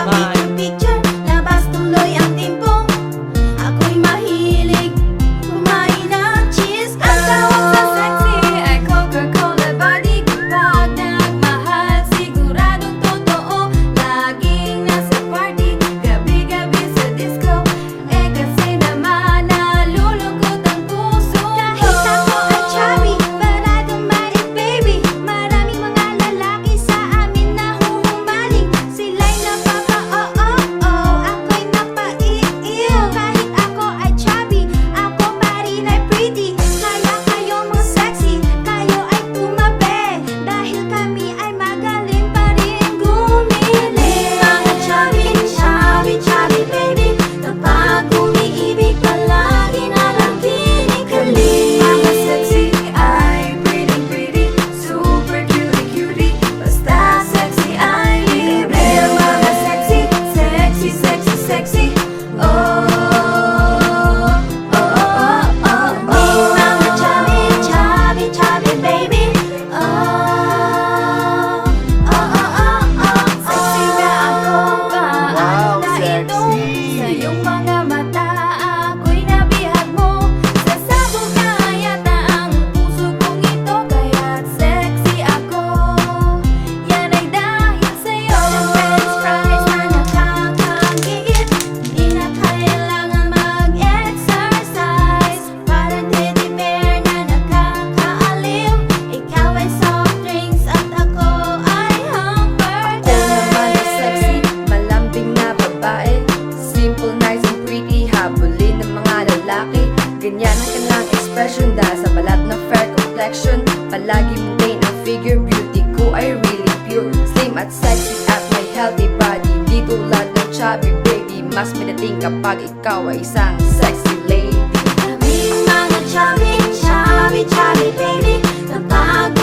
sa picture, labas tuloy ang timpo. Ako'y mahilig kumain ng cheese. Ang tawag sa sexy ay Coca-Cola body. Kapag nagmahal, siguradong totoo. Laging nasa party, gabi-gabi sa disco. Kasi naman nalulungkot ang puso. Kahit ako ay chubby, but I don't mind it, baby. Maraming mga lalaki sa amin na huhumaling. Sila'y napaka-oh-oh-oh, ako'y napaiiw. Kahit ako ay chubby, ako pa rin ay pretty. Kaya kayo mga sexy, kayo ay tumabi. Dahil kami ay magaling pa rin gumili. Mga chubby, chubby, chubby baby, kapag umiibig palagi na lang kinikilig. Mga sexy ay pretty, pretty, super cutie, cutie. Basta sexy ay libre. Mga sexy, sexy, sexy, sexy. Oh, oh, oh, oh, oh, oh. Mga chubby, chubby, chubby baby. Oh, oh, oh, oh, oh. Sexy na ako ba? Wow, Ano na ito? sexy. Sa iyong mga mata ako'y nabihag mo. Sasabog na yata ang puso kong ito. Kaya't sexy ako. Yan ay dahil sa'yo. Ng french fries na nakakagigit. Di na kailangan mag-exercise. Parang teddy bear na nakakaaliw. Ikaw ay soft drinks at ako ay hamburger. Ako naman ay sexy, malambing na babae. Simple, nice and pretty, habulin ng mga lalaki. Ganyan ang kanilang expression dahil sa balat na fair complexion. Palagi maintain ang figure, beauty ko ay really pure. Slim at sexy at may healthy body. Di tulad ng chubby baby, mas minating kapag ikaw ay isang sexy lady. Kaming mga chubby, chubby, chubby baby, kapag